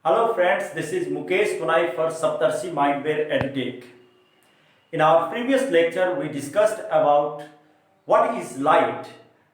Hello friends, this is MUKESH for Saptarshi Mindware EduTech. In our previous lecture, we discussed about what is light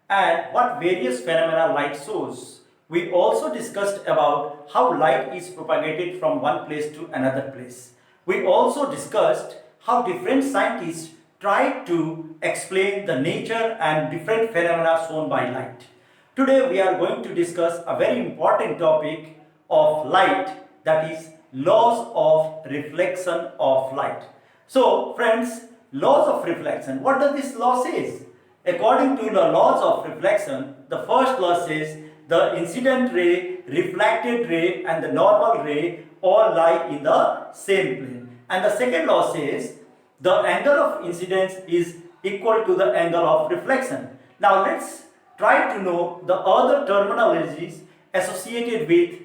and what various phenomena light shows. We also discussed about how light is propagated from one place to another place. We also discussed how different scientists tried to explain the nature and different phenomena shown by light. Today we are going to discuss a very important topic of light, that is laws of reflection of light. So friends, laws of reflection, what does this law says? According to the laws of reflection, the first law says the incident ray, reflected ray and the normal ray all lie in the same plane. And the second law says the angle of incidence is equal to the angle of reflection. Now let's try to know the other terminologies associated with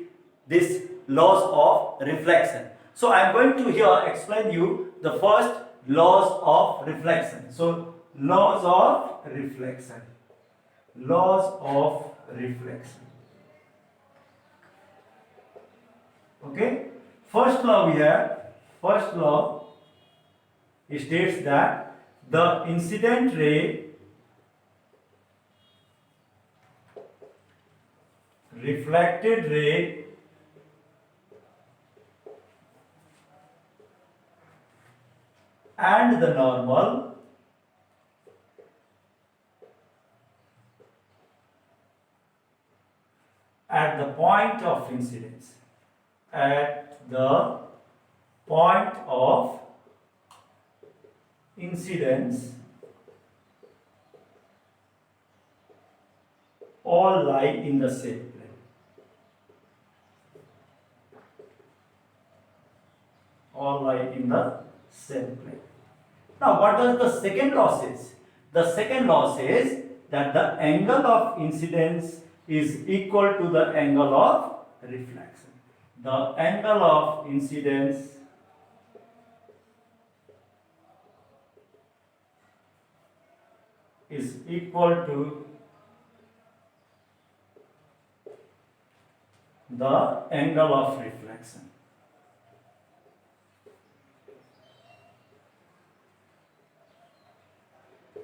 this laws of reflection. So I am going to here explain you the first laws of reflection. So laws of reflection. Laws of reflection. Okay. First law we have. First law states that the incident ray, reflected ray and the normal at the point of incidence, at the point of incidence all lie in the same plane. All lie in the same plane. Now what does the second law says? The second law says that the angle of incidence is equal to the angle of reflection. The angle of incidence is equal to the angle of reflection.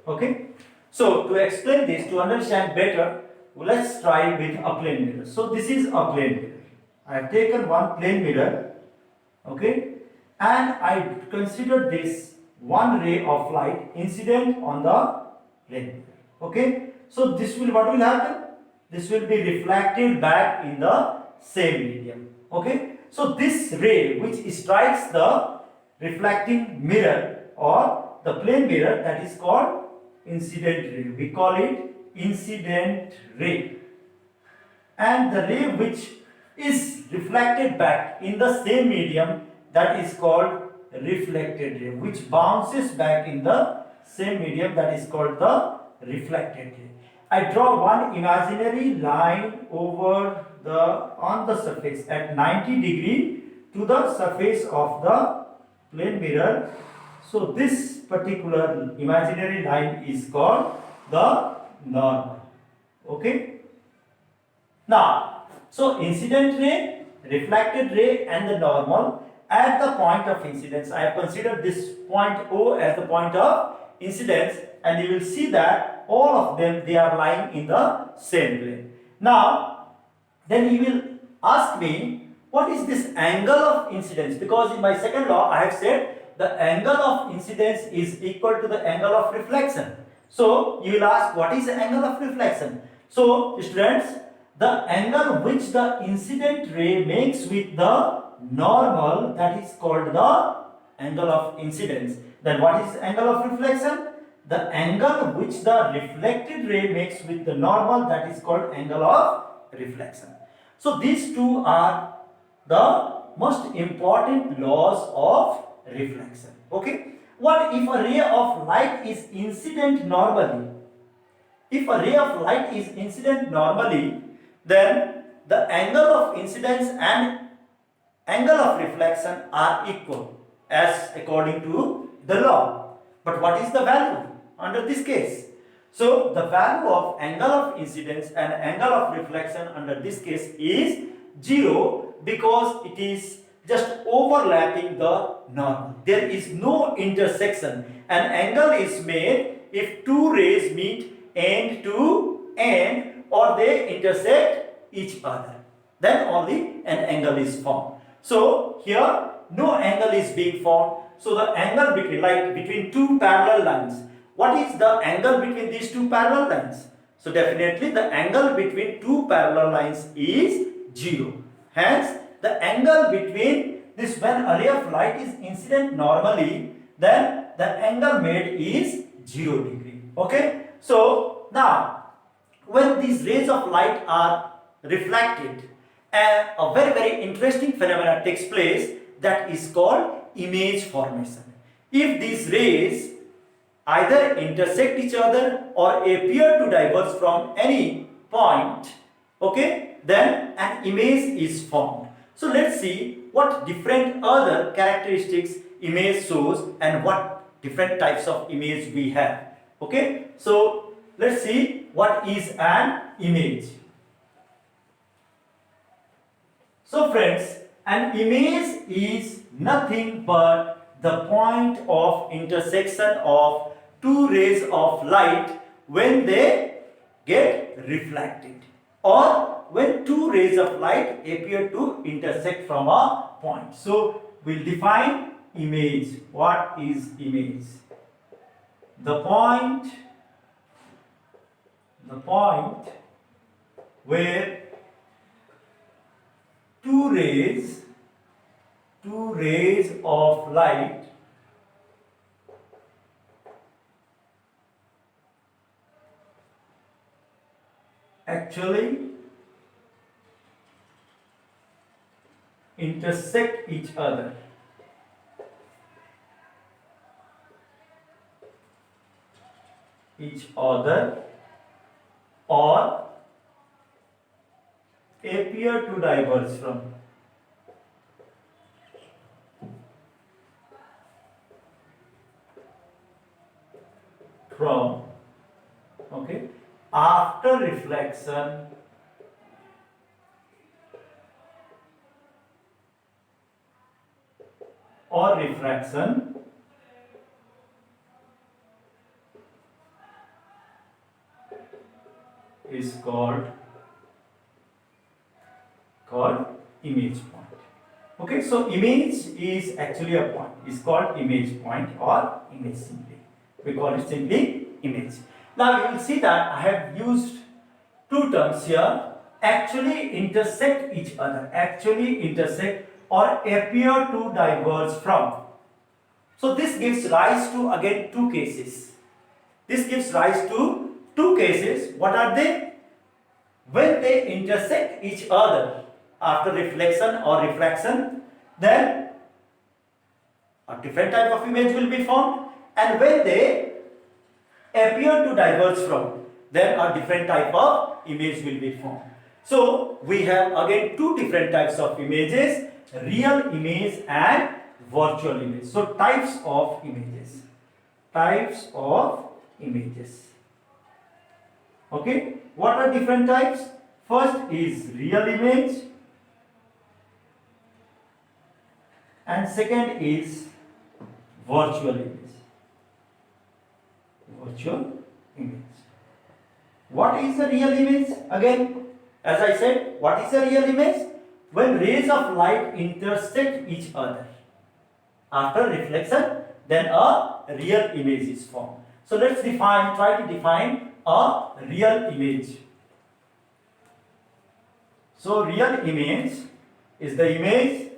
Okay, so to explain this, to understand better, let's try with a plane mirror. So this is a plane mirror. I have taken one plane mirror, okay, and I consider this one ray of light incident on the plane mirror. Okay, so this will, what will happen? This will be reflected back in the same medium. Okay, so this ray which strikes the reflecting mirror or the plane mirror, that is called incident ray. We call it incident ray. And the ray which is reflected back in the same medium, that is called reflected ray, which bounces back in the same medium, that is called the reflected ray. I draw one imaginary line over on the surface at 90 degree to the surface of the plane mirror. So this particular imaginary line is called the normal. Okay. Now, so incident ray, reflected ray and the normal at the point of incidence. I have considered this point O as the point of incidence, and you will see that all of them, they are lying in the same plane. Now, then you will ask me, what is this angle of incidence? Because in my second law I have said the angle of incidence is equal to the angle of reflection. So you will ask, what is the angle of reflection? So students, the angle which the incident ray makes with the normal, that is called the angle of incidence. Then what is the angle of reflection? The angle which the reflected ray makes with the normal, that is called angle of reflection. So these two are the most important laws of reflection. Okay. What if a ray of light is incident normally? If a ray of light is incident normally, then the angle of incidence and angle of reflection are equal as according to the law. But what is the value under this case? So the value of angle of incidence and angle of reflection under this case is 0 because it is just overlapping the normal. There is no intersection. An angle is made if two rays meet end to end or they intersect each other. Then only an angle is formed. So here no angle is being formed. So the angle between, like between two parallel lines, what is the angle between these two parallel lines? So definitely the angle between two parallel lines is 0. Hence the angle between this, when a ray of light is incident normally, then the angle made is 0 degree. Okay. So now when these rays of light are reflected, a very interesting phenomena takes place, that is called image formation. If these rays either intersect each other or appear to diverge from any point, okay, then an image is formed. So let's see what different other characteristics image shows and what different types of image we have. Okay, so let's see what is an image. So friends, an image is nothing but the point of intersection of two rays of light when they get reflected, or when two rays of light appear to intersect from a point. So we'll define image. What is image? The point where two rays of light actually intersect each other. Or appear to diverge from okay, after reflection or refraction is called image point. Okay, so image is actually a point, is called image point or image simply. We call it simply image. Now you will see that I have used two terms here, actually intersect each other, actually intersect or appear to diverge from. So this gives rise to again two cases. This gives rise to two cases. What are they? When they intersect each other after reflection or refraction, then a different type of image will be formed, and when they appear to diverge from, then a different type of image will be formed. So we have again two different types of images, real image and virtual image. So types of images. Okay, what are different types? First is real image and second is virtual image. What is a real image? Again, as I said, what is a real image? When rays of light intersect each other after reflection, then a real image is formed. So let's try to define a real image. So real image is the image,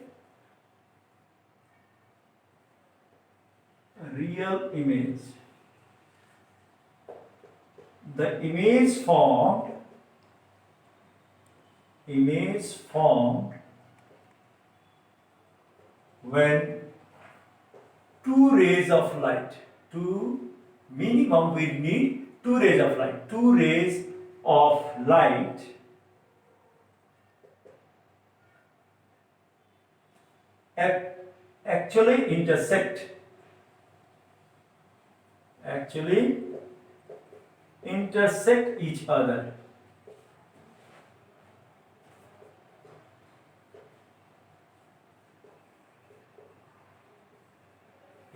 the image formed when two rays of light, minimum we need two rays of light, actually intersect each other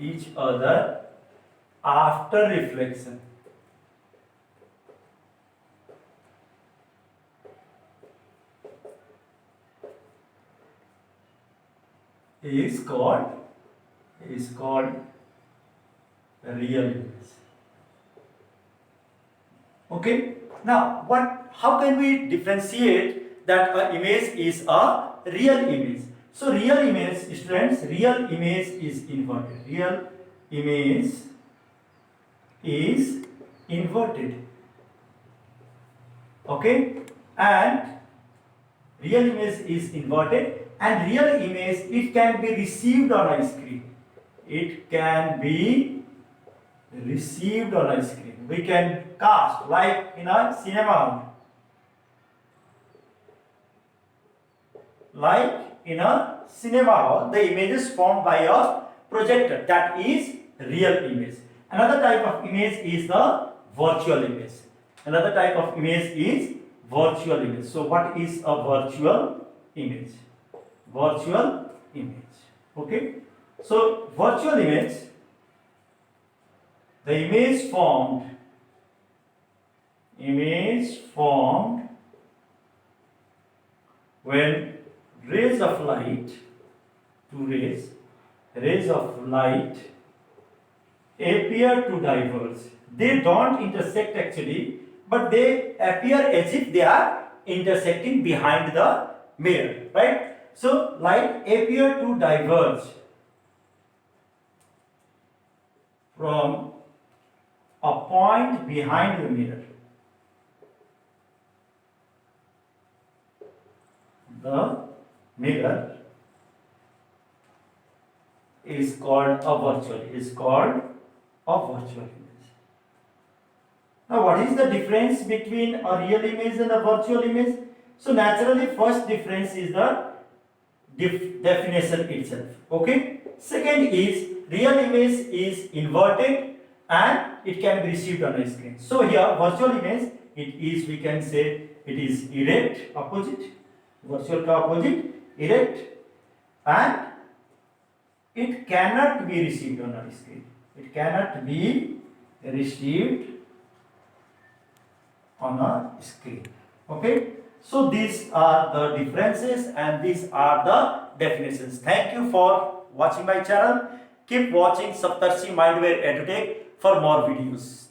each other after reflection is called real image. Okay. Now, how can we differentiate that an image is a real image? So, real image, students, real image is inverted. Real image is inverted. Okay, and real image is inverted, and real image, it can be received on a screen. It can be received on a screen. We can cast like in a cinema hall. Like in a cinema hall, the image is formed by a projector. That is real image. Another type of image is the virtual image. Another type of image is virtual image. So what is a virtual image? Virtual image. Okay. So virtual image, the image formed when rays of light, rays of light appear to diverge. They don't intersect actually, but they appear as if they are intersecting behind the mirror, right? So light appear to diverge from a point behind the mirror. The mirror is called a virtual image. Now, what is the difference between a real image and a virtual image? So naturally, first difference is the definition itself. Okay. Second is real image is inverted and it can be received on a screen. So here virtual image, it is, we can say it is erect, opposite, virtual ka opposite, erect, and it cannot be received on a screen. It cannot be received on a screen. Okay. So these are the differences and these are the definitions. Thank you for watching my channel. Keep watching Saptarshi Mindware EduTech for more videos.